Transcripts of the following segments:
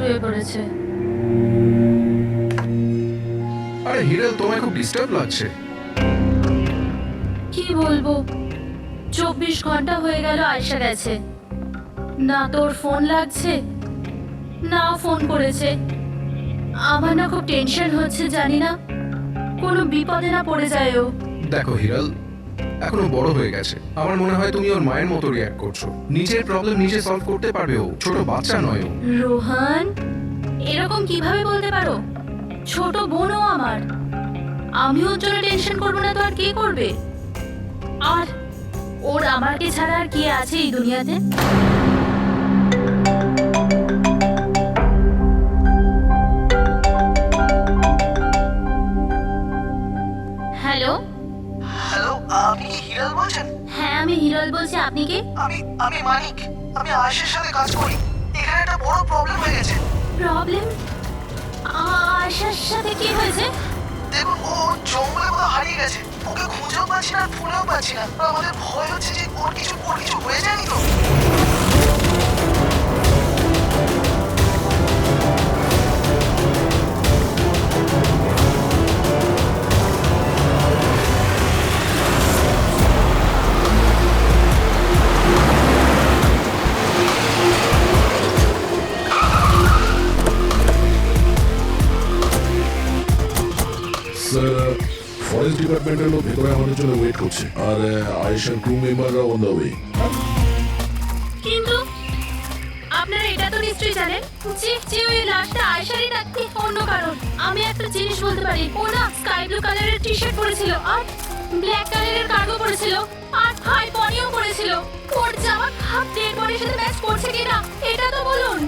শুয়ে পড়েছে। আরে হিরেল, তোমায় খুব ডিস্টার্ব লাগছে। কি বলবো, 24 ঘন্টা হয়ে গেল আয়শা গেছে, না তোর ফোন লাগছে না ফোন করেছে। আমার না খুব টেনশন হচ্ছে, জানি না কোনো বিপদে না পড়ে যায় ও। দেখো হিরাল, এখনো বড় হয়ে গেছে। আমার মনে হয় তুমি ওর মায়ের মতো রিয়াক্ট করছো। নিজের প্রবলেম নিজে সলভ করতে পারবে ও, ছোট বাচ্চা নয় ও। রোহান, এরকম কিভাবে বলতে পারো? ছোট বোনও আমার, আমি ওর জন্য টেনশন করবো না তো আর কে করবে? আর ওর আমাকে ছাড়া আর কে আছে এই দুনিয়াতে? হ্যালো হ্যালো, আপনি কি হিরাল বলছেন? হ্যাঁ, আমি হিরল বলছি। আপনি কে? আমি মানিক। আমি আয়েশের সাথে কাজ করি। এখানে একটা বড় প্রবলেম হয়ে গেছে। প্রবলেম? আয়শার সাথে কি হয়েছে? দেখুন, ও জঙ্গলে কোথাও হারিয়ে গেছে। ওকে খুঁজেও পাচ্ছি না, ফোনেও পাচ্ছি না। আর আমাদের ভয় হচ্ছে যে ওর কিছু হয়ে যায়নি তো। স্যার, ফরেস্ট ডিপার্টমেন্টের লোক ভেতরে আমাদের জন্য ওয়েট করছে, আর আয়েশার ক্রু মেম্বাররা অন দ্য ওয়ে। কিন্তু আপনারা এটা তো নিশ্চয়ই জানেন যে ওই লাশটা আয়শারই নাকি অন্য কারণ। আমি একটা জিনিস বলতে পারি, ও না স্কাই ব্লু কালারের টি শার্ট পরেছিল আর ব্ল্যাক কালারের কার্গো পরেছিল আর হাই পনিও পরেছিল। ওর জামা হাফ ডেড বডির সাথে ম্যাচ করছে কিনা এটা তো বলুন।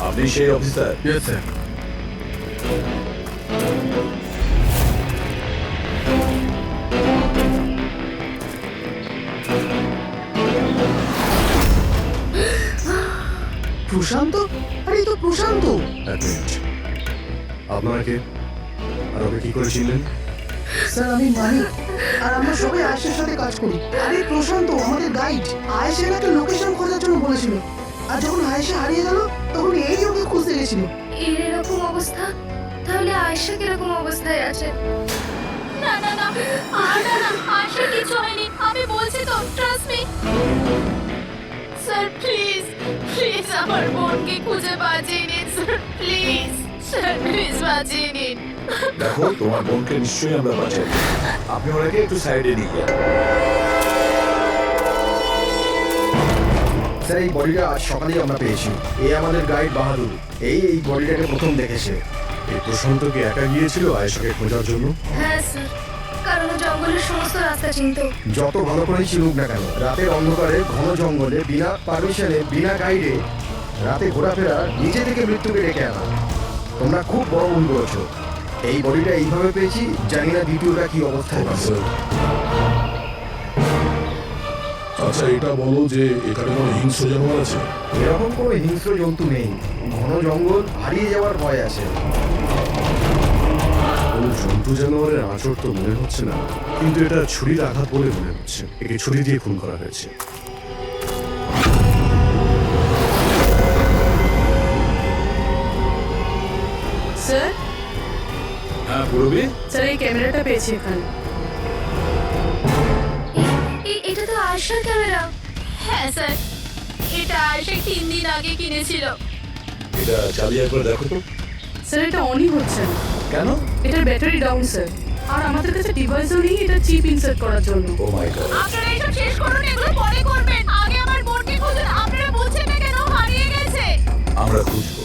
আপনি সেই অফিসার? Yes sir. প্রশান্ত? আরে এই তো প্রশান্ত। এক মিনিট, আপনারা কে আর ওকে কি করে চিনলেন? স্যার, আমি মানিক, আর আমরা সবাই আয়েশের সাথে কাজ করি। আরে প্রশান্ত আমাদের গাইড। আয়েশের একটা লোকেশন খোঁজার জন্য বলেছিল, আর যখন আয়েশা হারিয়ে গেল তখন এই ওকে খুঁজতে গেছিল। এর এরকম অবস্থা, তাহলে আয়েশা কিরকম অবস্থায় আছে? না না না, না না, আয়শার কিছু হয়নি, আমি বলছি তো, trust me. Sir please please আমার বোনকে খুঁজে বাঁচিয়ে নিন স্যার, প্লিজ স্যার, প্লিজ বাঁচিয়ে নিন। দেখো, তোমার বোনকে নিশ্চয়ই আমরা বাঁচাই। আপনি ওনাকে একটু সাইডে নিয়ে যান। স্যার, এই বডিটা আজ সকালেই আমরা পেয়েছি। এই আমাদের গাইড বাহাদুর, এই বডিটাকে প্রথম দেখেছে। এই প্রশান্ত কি একা গিয়েছিল আয়েশাকে খোঁজার জন্য? হ্যাঁ স্যার, কারণ ও জঙ্গলের সমস্ত রাস্তা চিনতো। যত ভালো করেই চিনুক না কেন, রাতের অন্ধকারে ঘন জঙ্গলে বিনা পারমিশনে বিনা গাইডে রাতে ঘোরাফেরা নিজে থেকে মৃত্যুকে ডেকে আনা। তোমরা খুব বড় ভুল করেছো। এই বডিটা এইভাবে পেয়েছি, জানি না দ্বিতীয়টা কি অবস্থায় আছে। স্যার, আচ্ছা এটা বলো যে এখানে কোনো হিংস্র জানোয়ার আছে? এরকম কোনো হিংস্র জন্তু নেই। ঘন জঙ্গল, হারিয়ে যাওয়ার ভয় আছে। কোনো জন্তু জানোয়ারের আঁচড় তো মনে হচ্ছে না, কিন্তু এটা ছুরির আঘাত বলে মনে হচ্ছে। একে ছুরি দিয়ে খুন করা হয়েছে। স্যার, হ্যাঁ পুরবি, স্যার এই ক্যামেরাটা পেয়েছি এখানে। এটা তো আয়েশার ক্যামেরা। হ্যাঁ স্যার, এটা আয়শা 3 দিন আগে কিনেছিল। এটা চালিয়ে একবার দেখো তো। স্যার এটা অনই হচ্ছে না। কেন? এটার ব্যাটারি ডাউন স্যার, আর আমাদের কাছে ডিভাইসও নেই এটা চিপ ইনসার্ট করার জন্য। ও মাই গড। আপনারা এসব শেষ করুন, এগুলো পরে করবেন। আগে আমার বোনকে খুঁজুন। আপনারা বলছেন না কেন হারিয়ে গেছে? আমরা খুঁজবো।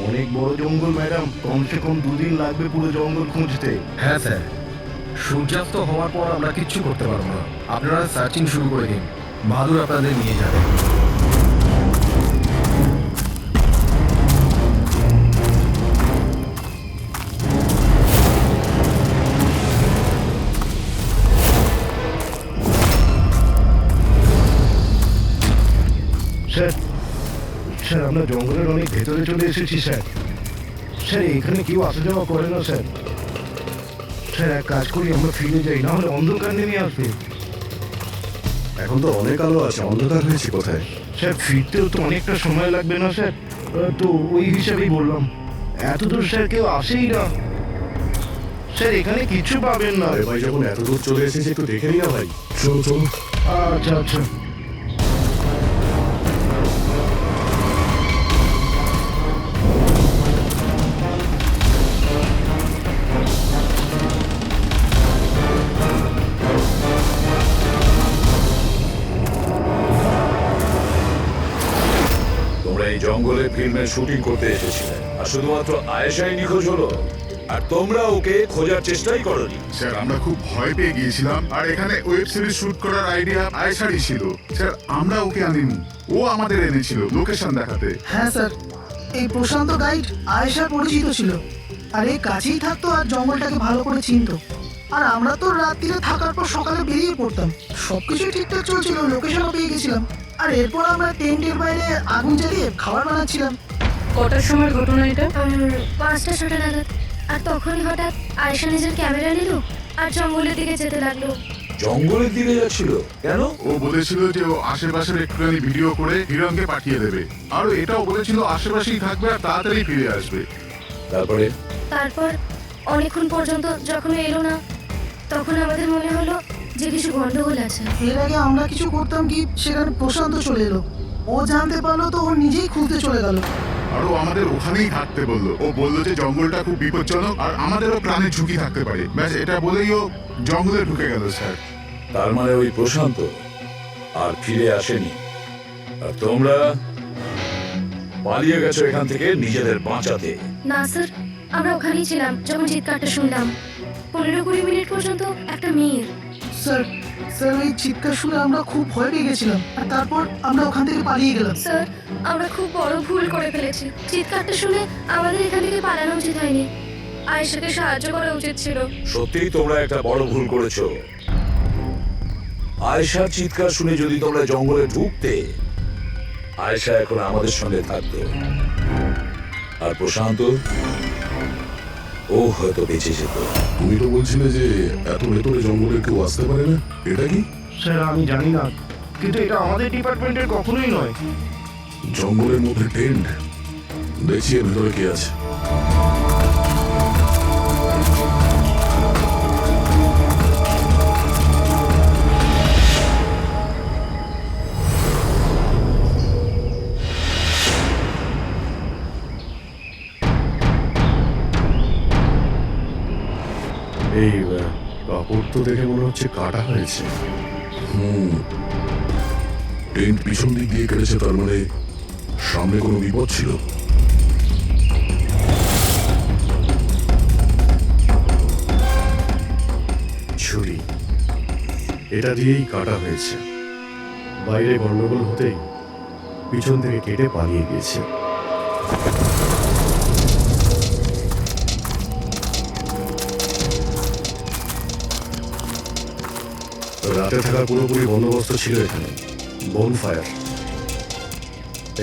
অনেক বড় জঙ্গল ম্যাডাম, কমসে কম 2 দিন লাগবে পুরো জঙ্গল খুঁজতে। হ্যাঁ স্যার, সূর্যাস্ত হওয়ার পর আমরা কিচ্ছু করতে পারবো না। আপনারা সার্চিং শুরু করে দিন, বাহাদুর আপনাদের নিয়ে যাবেন। স্যার, আমরা জঙ্গলের অনেক ভেতরে চলে এসেছি স্যার। স্যার এখানে কেউ আসা যাওয়া করে না স্যার। স্যার এক কাজ করি, আমরা ফিরে যাই, না হলে অন্ধকার নেমে আসবে। এখন তো অনেক আলো আছে, অন্ধকার হয়েছে কোথায়? স্যার ফিরতেও তো অনেকটা সময় লাগবে না স্যার? তো ওই হিসাবেই বললাম, এত দূর স্যার কেউ আসেই না। স্যার এখানে কিছু পাবেন না। আরে ভাই, যখন এত দূর চলে এসেছে একটু দেখে নি না ভাই। চলো চলো। আচ্ছা আচ্ছা। তোমরা এই জঙ্গলে ফিল্মের শুটিং করতে এসেছিলে আর শুধুমাত্র আয়েশাই নিখোঁজ হলো আর তোমরা ওকে খোঁজার চেষ্টাই করোনি। স্যার আমরা খুব ভয় পেয়ে গিয়েছিলাম, আর এখানে ওয়েব সিরিজ শুট করার আইডিয়া আয়েশারই ছিল। স্যার আমরা ওকে আনিনি, ও আমাদের এনেছিল লোকেশন দেখাতে। হ্যাঁ স্যার, এই প্রশান্ত গাইড আয়েশার পরিচিত ছিল, আর এই কাছেই থাকতো আর জঙ্গলটাকে ভালো করে চিনতো। আর আমরা তো রাত্রিরে থাকার পর সকালে বেরিয়ে পড়তাম, সবকিছু ঠিকঠাক চলছিল, লোকেশনও পেয়ে গেছিলাম। আর এরপর আমরা টেন্টের বাইরে আগুন জ্বালিয়ে খাবার বানাচ্ছিলাম। কটার সময় ঘটনা এটা? 5টা-6টা নাগাদ। আর তখনই হঠাৎ আয়েশা নিজের ক্যামেরা নিল আর জঙ্গলের দিকে যেতে লাগলো। জঙ্গলের দিকে যাচ্ছিল কেন? ও বলেছিল যে ও আশেপাশের একটুখানি ভিডিও করে হিরণকে পাঠিয়ে দেবে, আর এটাও বলেছিল আশেপাশেই থাকবে আর তাড়াতাড়ি ফিরে আসবে। তারপর অনেকক্ষণ পর্যন্ত যখন এলো না, তখন আমাদের মনে হলো যে কিছু গন্ডগোল আছে। এর আগে আমরা কিছু করতাম কি, সেখানে প্রশান্ত চলে এলো। ও জানতে পারলো তো ও নিজেই খুঁজতে চলে গেল। আর ও আমাদের ওখানেই থাকতে বললো। ও বললো যে জঙ্গলটা খুব বিপজ্জনক আর আমাদেরও প্রাণের ঝুঁকি থাকতে পারে। ব্যাস এটা বলেই ও জঙ্গলে ঢুকে গেল স্যার। তার মানে ওই প্রশান্ত আর ফিরে আসেনি, আর তোমরা পালিয়ে গেছো এখান থেকে নিজেদের বাঁচাতে। না স্যার, আমরা ওখানেই ছিলাম যখন চিৎকারটা শুনলাম। 15-20 মিনিট পর্যন্ত একটা মেয়ের। স্যার স্যার ওই চিৎকার শুনে আমরা খুব ভয় পেয়ে গেছিলাম, আর তারপর আমরা ওখান থেকে পালিয়ে গেলাম। স্যার, আমরা খুব বড় ভুল করে ফেলেছি। চিৎকারটা শুনে আমাদের এখান থেকে পালানো উচিত হয়নি, আয়েশাকে সাহায্য করা উচিত ছিল। সত্যিই তোমরা একটা বড় ভুল করেছো। আয়েশার চিৎকার শুনে যদি তোমরা জঙ্গলে ঢুকতে, আয়েশা এখন আমাদের সঙ্গে থাকতো, আর প্রশান্ত ও হয়তো বেঁচে যেত। তুমি তো বলছিলে যে এত ভেতরে জঙ্গলে কেউ আসতে পারে না, এটা কি? স্যার আমি জানি না, কিন্তু এটা আমাদের ডিপার্টমেন্টের কখনোই নয়। জঙ্গলের মধ্যে টেন্ট, দেখছি এর ভেতরে কে আছে। এই কাপড় তো দেখে মনে হচ্ছে কাটা হয়েছে। টেন্ট পিছন দিক দিয়ে কেটেছে, তার মানে সামনে কোনো বিপদ ছিল। ছুরি, এটা দিয়েই কাটা হয়েছে। বাইরে গন্ডগোল হতেই পিছন থেকে কেটে পালিয়ে গিয়েছে। রাতে থাকার পুরোপুরি বন্দোবস্ত ছিল এখানে, বনফায়ার।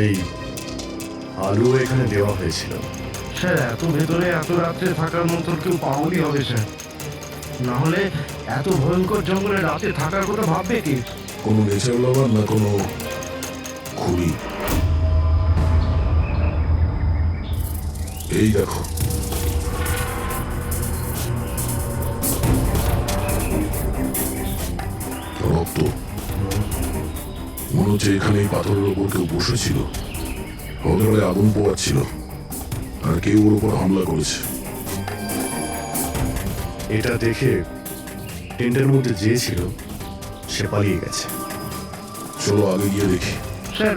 এই আলু এখানে দেওয়া হয়েছিল। স্যার এত ভেতরে এত রাত্রে থাকার মতো কেউ পাগলই হবে স্যার, না হলে এত ভয়ঙ্কর জঙ্গলে রাতে থাকার কথা ভাববে কি? কোনো নেচার লাভার না কোনো খুনি। এই দেখো, রক্ত। মনে হচ্ছে এখানে এই পাথরের ওপর কেউ বসেছিল, হতে আগুন পোয়াচ্ছিল, আর কেউ ওর উপর হামলা করেছে। এটা দেখে টেন্টের মধ্যে যে ছিল সে পালিয়ে গেছে। চলো আগে গিয়ে দেখি। স্যার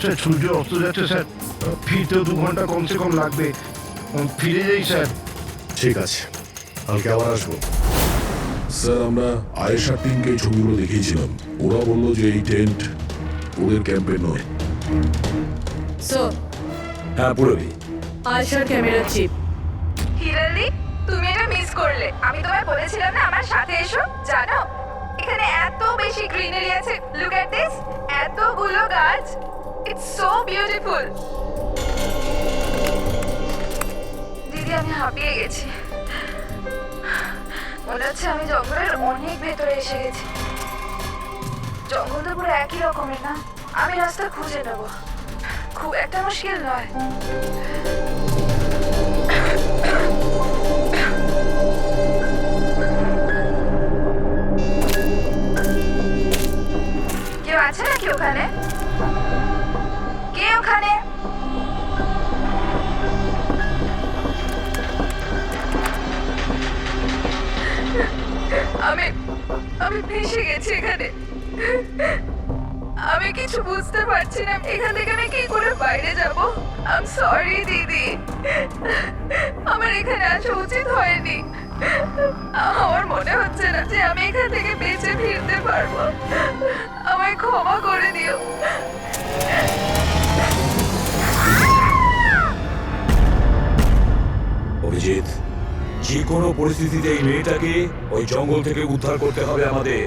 স্যার সূর্য অস্ত যাচ্ছে স্যার, ফিরতেও 2 ঘন্টা কমসে কম লাগবে। ফিরে যাই স্যার। ঠিক আছে, কালকে আবার আসবো। স্যার আমরা আয়েশার টিমকে এই ছবিগুলো দেখিয়েছিলাম, ওরা বললো যে এই টেন্ট ওদের ক্যাম্পের নয়। সো হ্যাঁ পুরবি, আয়েশার ক্যামেরা চিপ। হিরণদি, তুমি এটা মিস করলে। আমি তোমায় বলেছিলাম না আমার সাথে এসো। জানো এখানে এত বেশি গ্রিনারি আছে। লুক এট দিস, এতগুলো গাছ। It's so beautiful. আমি হাঁপিয়ে গেছি। মনে হচ্ছে আমি জঙ্গলের অনেক ভেতরে এসে গেছি। জঙ্গল তো পুরো একই রকমের না? আমি রাস্তা খুঁজে নেব, খুব একটা মুশকিল নয়। কেউ আছে নাকি ওখানে? কে ওখানে? আমি ফেঁসে গেছি এখানে। আমি কিছু বুঝতে পারছি না, এখান থেকে আমি কি করে বাইরে যাব। আই এম সরি দিদি, আমার এখানে আসা উচিত হয়নি। আমার মনে হচ্ছে না যে আমি এখান থেকে বেঁচে ফিরতে পারবো। আমায় ক্ষমা করে দিও। অভিজিৎ, যে কোনো পরিস্থিতিতে এই মেয়েটাকে ওই জঙ্গল থেকে উদ্ধার করতে হবে আমাদের।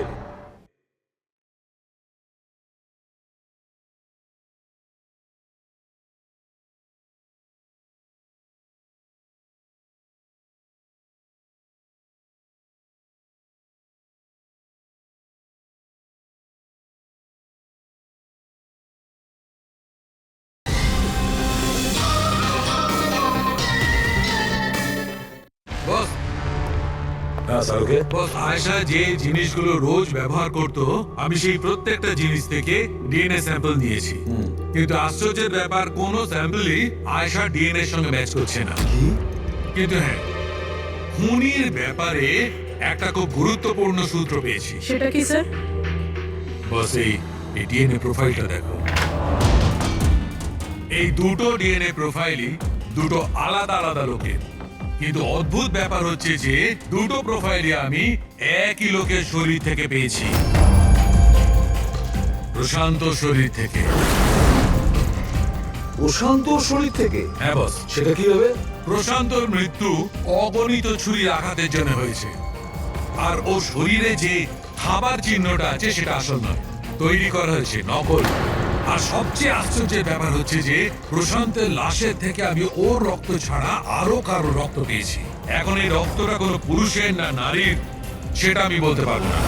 বস হ্যাঁ স্যারকে বস, আয়শা যে জিনিসগুলো রোজ ব্যবহার করত, আমি সেই প্রত্যেকটা জিনিস থেকে ডিএনএ স্যাম্পল নিয়েছি। কিন্তু আশ্চর্যের ব্যাপার, কোনো স্যাম্পলই আয়শা ডিএনএ এর সঙ্গে ম্যাচ করছে না। কিন্তু হ্যাঁ, খুনির ব্যাপারে একটা খুব গুরুত্বপূর্ণ সূত্র পেয়েছি। সেটা কি স্যার? বস, এই ডিএনএ প্রোফাইলটা দেখো। এই দুটো ডিএনএ প্রোফাইলই দুটো আলাদা আলাদা লোকের, কিন্তু অদ্ভুত ব্যাপার হচ্ছে যে দুটো প্রোফাইলই আমি একই লোকের শরীর থেকে পেয়েছি, প্রশান্ত শরীর থেকে। প্রশান্ত শরীর থেকে? হ্যাঁ বস। সেটা কি হবে? প্রশান্তর মৃত্যু অগণিত ছুরির আঘাতের জন্য হয়েছে, আর ও শরীরে যে খাবার চিহ্নটা আছে সেটা আসল নয়, তৈরি করা হয়েছে নকল। আর সবচেয়ে আশ্চর্যের ব্যাপার হচ্ছে যে প্রশান্তের লাশের থেকে আমি ওর রক্ত ছাড়া আরো কারো রক্ত পেয়েছি। এখন এই রক্তটা কোনো পুরুষের না নারীর সেটা আমি বলতে পারবো না,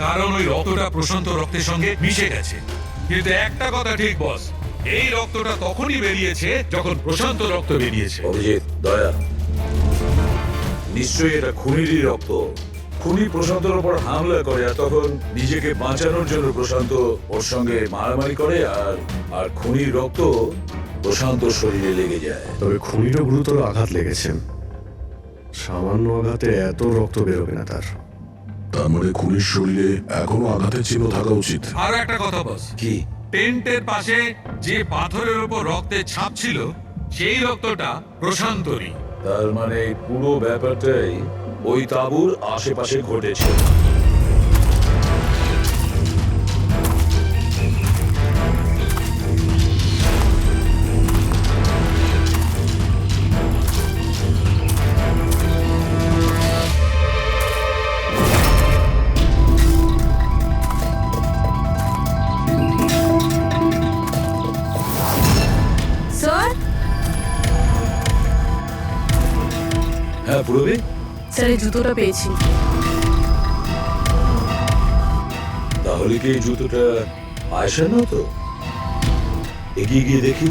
কারণ ওই রক্তটা প্রশান্ত রক্তের সঙ্গে মিশে গেছে। কিন্তু একটা কথা ঠিক বস, এই রক্তটা তখনই বেরিয়েছে যখন প্রশান্ত রক্ত বেরিয়েছে। অভিজিৎ, দয়া, নিশ্চয়ই এটা খুনিরই রক্ত। খুনি প্রশান্তর উপর হামলা করে, আর তখন নিজেকে বাঁচানোর জন্য প্রশান্ত ওর সঙ্গে মারামারি করে, আর খুনির রক্ত প্রশান্ত শরীরে লেগে যায়। তবে খুনিরও গুরুতর আঘাত লেগেছে। সামান্য আঘাতে এত রক্ত বেরোবে না তার। তার মানে খুনির শরীরে এখনো আঘাতের চিহ্ন থাকা উচিত। আরো একটা কথা বস, কি? টেন্টের পাশে যে পাথরের উপর রক্তের ছাপ ছিল, সেই রক্তটা প্রশান্তরই। তার মানে পুরো ব্যাপারটাই ওই তাঁবুর আশেপাশে ঘটেছে। স্যার? হ্যাঁ পুরবি? স্যার, এই জুতোটা পেয়েছি। তাহলে কি এই জুতোটা আয়শার না? তো এগিয়ে গিয়ে দেখি।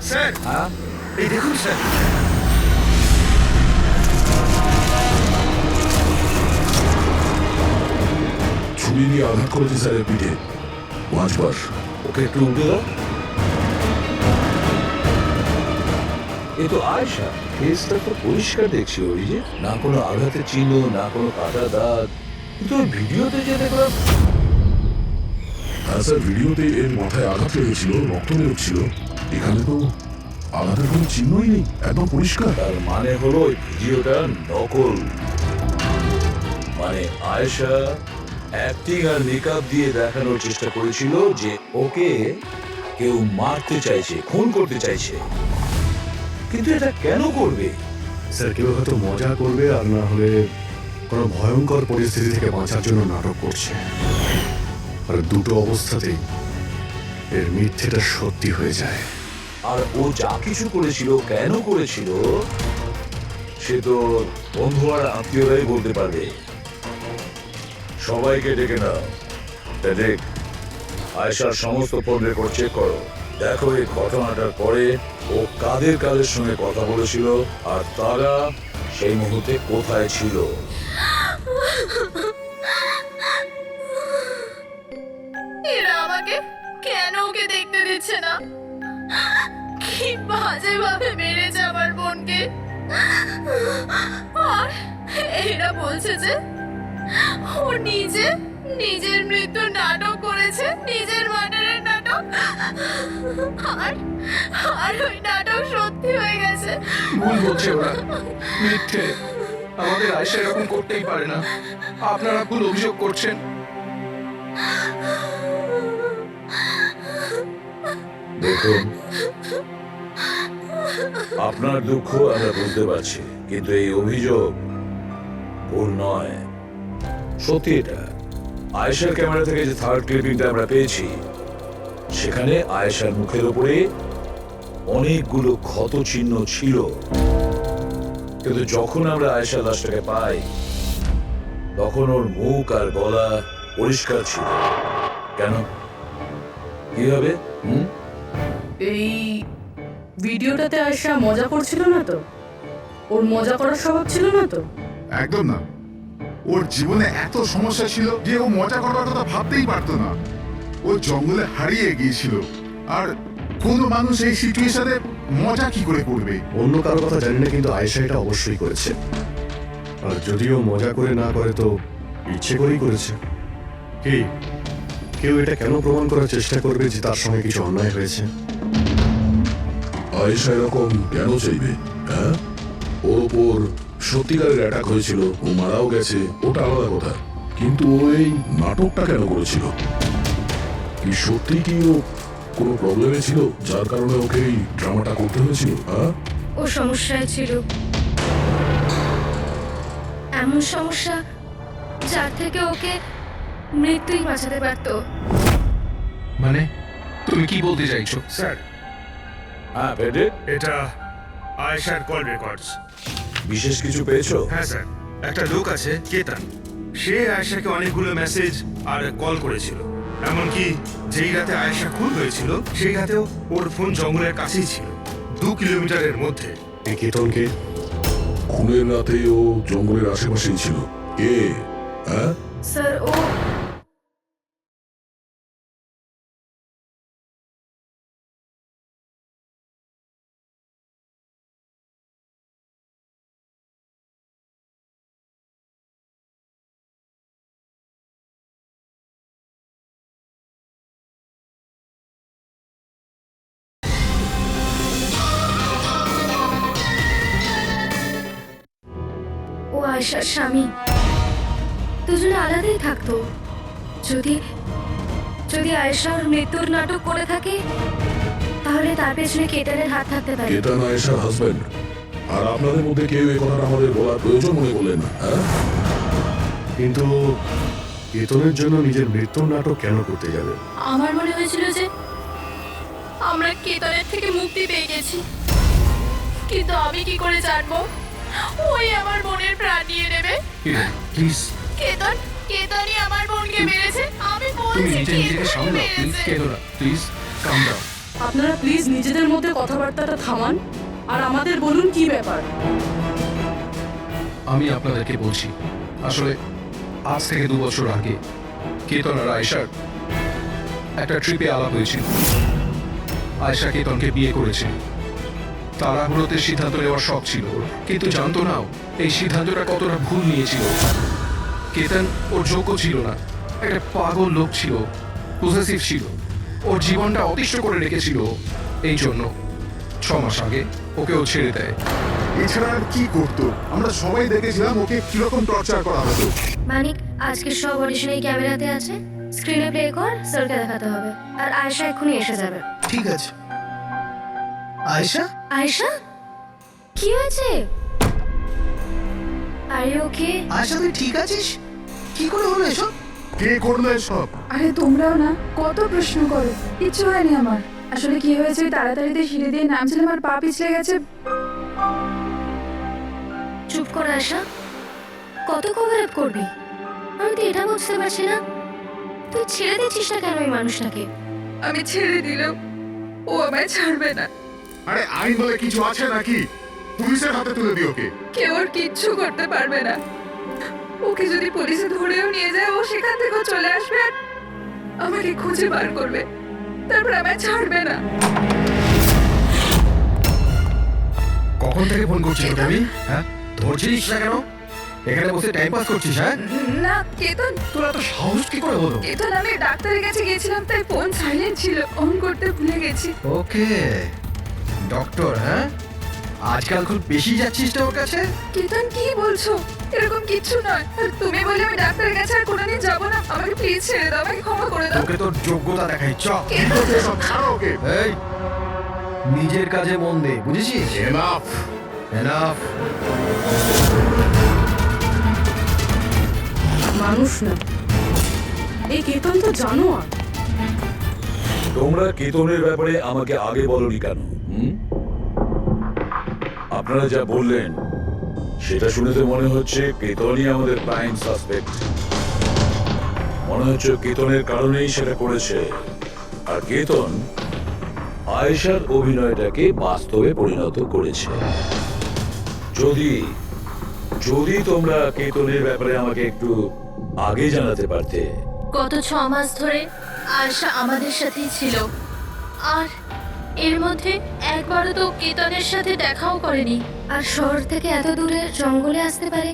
স্যার, হ্যাঁ, এই দেখুন স্যার। ছুরি দিয়ে আঘাত করেছে স্যারের পিঠে 5 বার। ওকে একটু উল্টে দাও। এ তো আয়শা, ফেসটা তো পরিষ্কার দেখছি। অভিজিৎ, না কোনো আঘাতের চিহ্ন, না কোনো কাটা দাগ। কিন্তু ওই ভিডিওতে যে দেখলাম। হ্যাঁ স্যার, ভিডিওতে এর মাথায় আঘাত লেগেছিল, রক্ত বেরোচ্ছিল। এখানে তো আঘাতের কোনো চিহ্নই নেই, একদম পরিষ্কার। তার মানে হলো ওই ভিডিওটা নকল। মানে আয়েশা অ্যাক্টিং আর মেকআপ দিয়ে দেখানোর চেষ্টা করেছিল যে ওকে কেউ মারতে চাইছে, খুন করতে চাইছে। কিন্তু এটা কেন করবে? স্যার, কেউ হয়তো মজা করবে, আর না হলে কোনো ভয়ঙ্কর পরিস্থিতি থেকে বাঁচার জন্য নাটক করছে, আর দুটো অবস্থাতেই এর মিথ্যেটা সত্যি হয়ে যায়। আর ও যা কিছু করেছিল, কেন করেছিল, সে তো বন্ধু আর আত্মীয়রাই বলতে পারবে। সবাইকে ডেকে নাও, দেখ আয়েশার সমস্ত ফোন রেকর্ড চেক করো। দেখো এই ঘটনাটার পরে ও কাদের কাদের সঙ্গে কথা বলেছিল আর তারা সেই মুহূর্তে কোথায় ছিল। এরা আমাকে কেন ওকে দেখতে দিচ্ছে না? কি বাজে ভাবে মেরেছে আমার বোনকে। আর এরা বলছে যে ও নিজের মৃত্যুর নাটক করেছে, নিজের মার্ডারের নাটক। আর ওই নাটক সত্যি হয়ে গেছে। ভুল বলছে ওরা, মিথ্যে। আমাদের আয়েশা এরকম করতেই পারে না। আপনারা ভুল অভিযোগ করছেন। দেখুন, আপনার দুঃখ আমরা বুঝতে পারছি, কিন্তু এই অভিযোগ ভুল নয়, সত্যি। এটা আয়েশার ক্যামেরা থেকে যে থার্ড ক্লিপিংটা আমরা পেয়েছি, সেখানে আয়েশার মুখের উপরে অনেকগুলো ক্ষত চিহ্ন ছিল, কিন্তু যখন আমরা আয়েশার লাশটাকে পাই তখন ওর মুখ আর গলা পরিষ্কার ছিল। কেন, কি হবে? এই ভিডিওটাতে আয়েশা মজা করছিল না তো? ওর মজা করার স্বভাব ছিল না তো? একদম না। ওর জীবনে এত সমস্যা ছিল যে ও মজা করার কথা ভাবতেই পারতো না। ও জঙ্গলে হারিয়ে গিয়েছিল, আর কোনো মানুষ এই সিচুয়েশনে মজা কি করে করবে? অন্য কারো কথা জানি না, কিন্তু আয়েশা এটা অবশ্যই করেছে। আর যদিও মজা করে না করে তো ইচ্ছে করেই করেছে। কি কেউ এটা কেন প্রমাণ করার চেষ্টা করবে যে তার সঙ্গে কিছু অন্যায় হয়েছে? আয়েশা এরকম কেন চাইবে? হ্যাঁ, ওর ওপর সত্যিকারের অ্যাটাক হয়েছিল, ও মারাও গেছে, ওটা আলাদা কথা, কিন্তু ও এই নাটকটা কেন করেছিল? কি সত্যি কি ও কোনো প্রবলেমে ছিল যার কারণে ওকে এই ড্রামাটা করতে হয়েছিল? হ্যাঁ, ও সমস্যায় ছিল, এমন সমস্যা যার থেকে ওকে মৃত্যুই বাঁচাতে পারতো। মানে তুমি কি বলতে চাইছো? স্যার, হ্যাঁ পেটে, এটা আয়েশার কল রেকর্ডস। বিশেষ কিছু পেয়েছো? হ্যাঁ স্যার, একটা লোক আছে কেতান, সে আয়েশাকে অনেকগুলো মেসেজ আর কল করেছিল। এমনকি যেই রাতে আয়েশা খুন হয়েছিল সেই রাতেও ওর ফোন জঙ্গলের কাছেই ছিল, 2 কিলোমিটারের মধ্যে। এই কেতনকে খুনের রাতে ও জঙ্গলের আশেপাশেই ছিল। কে? হ্যাঁ, স্যার, ও আয়েশার স্বামী। দুজনে আলাদাই থাকতো। যদি আয়েশা ওর মৃত্যুর নাটক করে থাকে, তাহলে তার পেছনে কেতানের হাত থাকতে পারে। কেতান আয়েশার হাজবেন্ড, আর আপনাদের মধ্যে কেউ এই কথাটা আমাদের বলার প্রয়োজন মনে করলেন না? হ্যাঁ, কিন্তু কেতনের জন্য নিজের মৃত্যুর নাটক কেন করতে যাবে? আমার মনে হয়েছিল যে আমরা কেতনের থেকে মুক্তি পেয়ে গেছি, কিন্তু আমি কি করে জানবো ওই আমার বোনের প্রাণ নিয়ে নেবে? প্লিজ, কেতনই আমার বোনকে মেরেছে। আমি তুমি বলছি নিজেকে সামলাও please. Ketna, please calm down. আপনারা প্লিজ নিজেদের মধ্যে কথাবার্তাটা থামান আর আমাদের বলুন কি ব্যাপার। আমি আপনাদেরকে বলছি, আসলে আজ থেকে 2 বছর আগে কেতন আর আয়েশার একটা ট্রিপে আলাপ হয়েছিল। আয়েশা কেতনকে বিয়ে করেছে। তাড়াহুড়োতে সিদ্ধান্ত নেওয়ার শখ ছিল ওর, কিন্তু জানতো না এই সিদ্ধান্তটা কতটা ভুল নিয়েছিল। কেতন ওর যোগ্য ছিল না, একটা পাগল লোক ছিল, পজেসিভ ছিল, ওর জীবনটা অতিষ্ঠ করে রেখেছিল। এই জন্য 6 মাস আগে ওকেও ছেড়ে দেয়। এছাড়া আর কি করতো? আমরা সবাই দেখেছিলাম ওকে কিরকম টর্চার করা হতো। মানিক, আজকে সব অডিশন এই ক্যামেরাতে আছে, স্ক্রিনে প্লে কর, স্যারকে দেখাতে হবে। আর আয়েশা এক্ষুনি এসে যাবে। ঠিক আছে। আয়েশা, আয়েশা, কি হয়েছে? আরে ওকে আয়শা তুই ঠিক আছিস? কি করে হলো এসব? কে করলো এসব? আরে তোমরাও না কত প্রশ্ন করো, কিচ্ছু হয়নি আমার। আসলে কি হয়েছে, তাড়াতাড়িতে সিঁড়ি দিয়ে নামছিলাম আর পা পিছলে গেছে। চুপ কর আশা, কত কভার আপ করবি? আমি তো এটা বুঝতে পারছি না, তুই ছেড়ে দিচ্ছিস না কেন এই মানুষটাকে? আমি ছেড়ে দিলেও ও আমায় ছাড়বে না। আরে আইন বলে কিছু আছে নাকি? পুলিশের হাতে তুলে দিও ওকে। কেউ ওর কিচ্ছু করতে পারবে না। ওকে যদি পুলিশে ধরেও নিয়ে যায়, ও সেখান থেকেও চলে আসবে আর আমাকে খুঁজে বার করবে, তারপর আমায় ছাড়বে না। কখন থেকে ফোন করছিস তুমি? হ্যাঁ, ধরছিস না কেন? এখানে বসে টাইম পাস করছিস? হ্যাঁ, না কেতন, তোর এত সাহস কি করে হলো? কেতন আমি ডাক্তারের কাছে গিয়েছিলাম, তাই ফোন সাইলেন্ট ছিল, অন করতে ভুলে গেছি। ওকে, ডক্টর, হ্যাঁ আজকাল খুব বেশি যাচ্ছিস তো ওর কাছে? কেতন কি বলছো? এরকম কিচ্ছু নয়। আর তুমি বলে আমি ডাক্তারের কাছে আর কোনোদিন যাবো না। আমাকে প্লিজ ছেড়ে দাও, আমাকে ক্ষমা করে দাও। তোকে তোর যোগ্যতা দেখাই, চ। সব ছাড়ো ওকে। এই, নিজের কাজে মন দে, বুঝেছিস? এনাফ। এনাফ। মানুষ না, এই কেতন তো জানোয়ার। তোমরা কেতনের ব্যাপারে আমাকে আগে বলনি কেন? আপনারা যা বললেন সেটা শুনে তো মনে হচ্ছে কেতনই আমাদের প্রাইম সাসপেক্ট। মনে হচ্ছে কেতনের কারণেই সেটা করেছে। আর কেতন আয়েশার অভিনয়টাকে বাস্তবে পরিণত করেছে। যদি যদি তোমরা কেতনের ব্যাপারে আমাকে একটু আগে জানাতে পারতে। গত 6 মাস ধরে আয়শা আমাদের সাথেই ছিল, আর এর মধ্যে একবারও তো কেতনের সাথে দেখাও করেনি। আর শহর থেকে এত দূরে জঙ্গলে আসতে পারে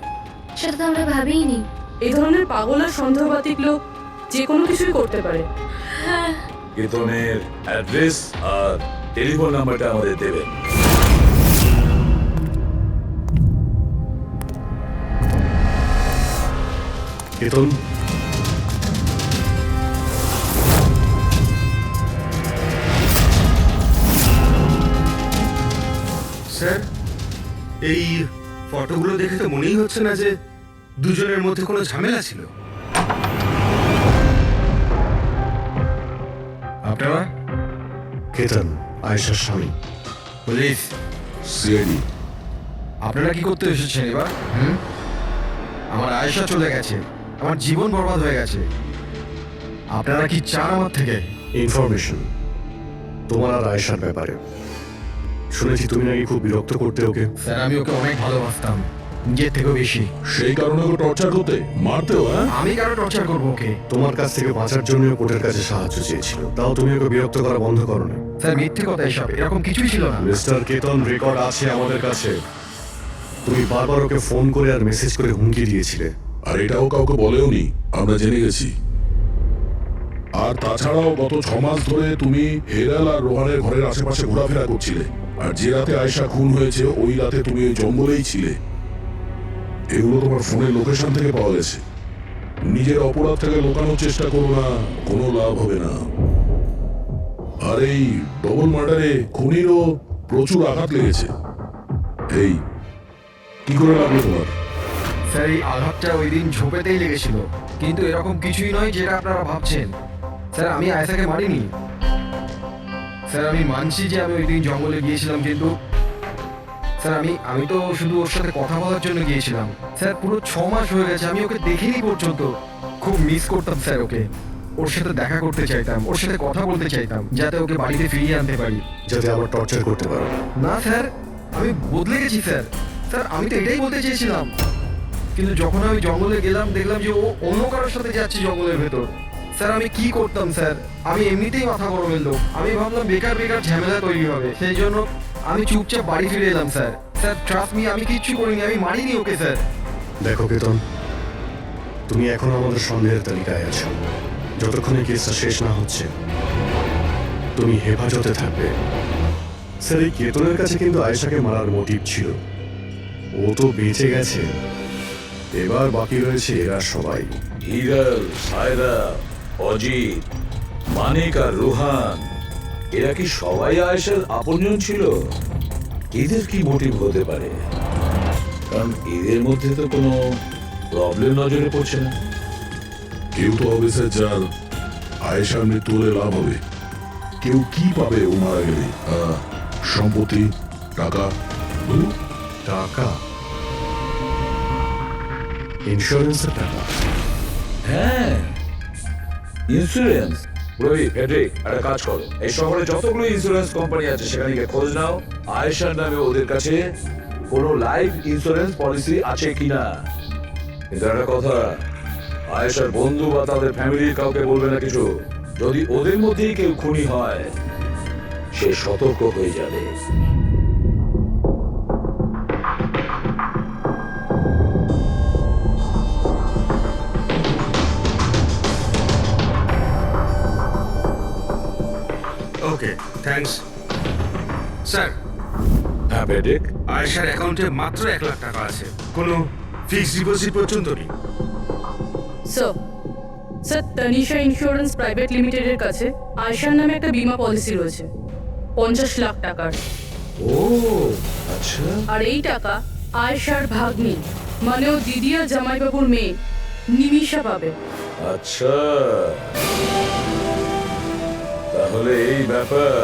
সেটা তো আমরা ভাবিইনি। এই ধরনের পাগল আর সন্দেহবাতিক লোক যে কোনো কিছুই করতে পারে। হ্যাঁ, কেতনের অ্যাড্রেস আর টেলিফোন নাম্বারটা আমাদের দেবেন। কেতন, স্যার, এই ফটোগুলো দেখে তো মনেই হচ্ছে না যে দুজনের মধ্যে কোনো ঝামেলা ছিল। আপনারা? কেতন আয়েশার স্বামী। পুলিশ। সিআইডি। আপনারা কি করতে এসেছেন এবার? আমার আয়েশা চলে গেছে, আমার জীবন বরবাদ হয়ে গেছে। আপনারা কি চান আমার থেকে? ইনফরমেশন তোমার আর আয়েশার ব্যাপারে। শুনেছি তুমি নাকি খুব বিরক্ত করতে ওকে। স্যার, আমি ওকে অনেক ভালোবাসতাম, নিজের থেকেও বেশি। সেই কারণে ওকে টর্চার করতে, মারতেও? হ্যাঁ, আমি কারো টর্চার করবো ওকে? তোমার কাছ থেকে বাঁচার জন্য কোর্টের কাছে সাহায্য চেয়েছিল, তাও তুমি ওকে বিরক্ত করা বন্ধ করো না। স্যার, মিথ্যে কথা এসব, এরকম কিছুই ছিল না। মিস্টার কেতন, রেকর্ড আছে আমাদের কাছে। তুমি বারবার ওকে ফোন করে আর মেসেজ করে হুমকি দিয়েছিলে। আর এটাও কাউকে বলেওনি, আমরা জেনে গেছি। আর তাছাড়াও গত 6 মাস ধরে তুমি হেরাল আর রোহানের ঘরের আশেপাশে ঘোরাফেরা করছিলে। আর যে রাতে আয়েশা খুন হয়েছে ওই রাতে তুমি ওই জঙ্গলেই ছিলে। এগুলো তোমার ফোনের লোকেশন থেকে পাওয়া গেছে। নিজের অপরাধটাকে লুকানোর চেষ্টা করো না, কোনো লাভ হবে না। আর এই ডবল মার্ডারে খুনিরও প্রচুর আঘাত লেগেছে। এই কি করে লাগলো তোমার? স্যার, এই আঘাতটা ওই দিন ঝোপেতেই লেগেছিল, কিন্তু এরকম কিছুই নয় যেটা আপনারা ভাবছেন। স্যার, আমি আয়েশাকে মারিনি। স্যার, আমি মানছি যে আমি ওই দিন জঙ্গলে গিয়েছিলাম, কিন্তু স্যার আমি তো শুধু ওর সাথে কথা বলার জন্য গিয়েছিলাম। স্যার, পুরো 6 মাস হয়ে গেছে আমি ওকে দেখিনি পর্যন্ত। খুব মিস করতাম স্যার ওকে। ওর সাথে দেখা করতে চাইতাম, ওর সাথে কথা বলতে চাইতাম, যাতে ওকে বাড়িতে ফিরিয়ে আনতে পারি, যাতে আবার টর্চার করতে পারো। না স্যার, আমি বদলে গেছি স্যার। স্যার, আমি তো এটাই বলতে চেয়েছিলাম, কিন্তু যখন আমি জঙ্গলে গেলাম দেখলাম যে ও অন্য কারোর সাথে যাচ্ছে জঙ্গলের ভেতর। স্যার, আমি কি করতাম স্যার? আমি এমনিতেই মাথা গরমের লোক, আমি ভাবলাম বেকার বেকার ঝামেলা তৈরি হবে, সেই জন্য আমি চুপচাপ বাড়ি ফিরে এলাম স্যার। স্যার, ট্রাস্ট মি, আমি কিচ্ছু করিনি, আমি মারিনি ওকে স্যার। দেখো কেতন, তুমি এখনো আমাদের সন্দেহের তালিকায় আছো। যতক্ষণে কেসটা শেষ না হচ্ছে তুমি হেফাজতে থাকবে। স্যার, এই কেতনের কাছে কিন্তু আয়েশাকে মারার মোটিভ ছিল। ও তো বেঁচে গেছে, এবার বাকি রয়েছে এরা সবাই। হিরাল, সায়রা, অজিত, মানিক আর রোহান, এরা কি সবাই আয়েশার আপনজন ছিল? এদের কি মোটিভ হতে পারে? কারণ এদের মধ্যে তো কোনো প্রবলেম নজরে পড়ছে না। কেউ তো হবে স্যার যার আয়েশার মৃত্যু হলে লাভ হবে। কেউ কি পাবে ও মারা গেলে? সম্পত্তি, টাকা, টাকা, ইন্স্যুরেন্সের টাকা। হ্যাঁ, ইন্স্যুরেন্স। রবি, ফেডরিক, একটা কাজ করো, এই শহরে যতগুলো ইন্স্যুরেন্স কোম্পানি আছে সেখানে গিয়ে খোঁজ নাও আয়েশার নামে ওদের কাছে কোনো লাইফ ইন্স্যুরেন্স পলিসি আছে কিনা। কিন্তু একটা কথা, আয়েশার বন্ধু বা তাদের ফ্যামিলির কাউকে বলবে না কিছু। যদি ওদের মধ্যেই কেউ খুনি হয়, সে সতর্ক হয়ে যাবে। ওকে, থ্যাঙ্কস স্যার। হ্যাঁ ফেডরিক, আয়েশার অ্যাকাউন্টে মাত্র 1 লাখ টাকা আছে, কোনো ফিক্সড ডিপোজিট পর্যন্ত নেই। স্যার, তানিশা ইন্স্যুরেন্স প্রাইভেট লিমিটেডের কাছে আয়েশার নামে একটা বীমা পলিসি রয়েছে 50 লাখ টাকার। ও আচ্ছা। আর এই টাকা আয়েশার ভাগ্নি মানে ও দিদি আর জামাইবাবুর মেয়ে নিমিষা পাবে। আচ্ছা, তাহলে এই ব্যাপার।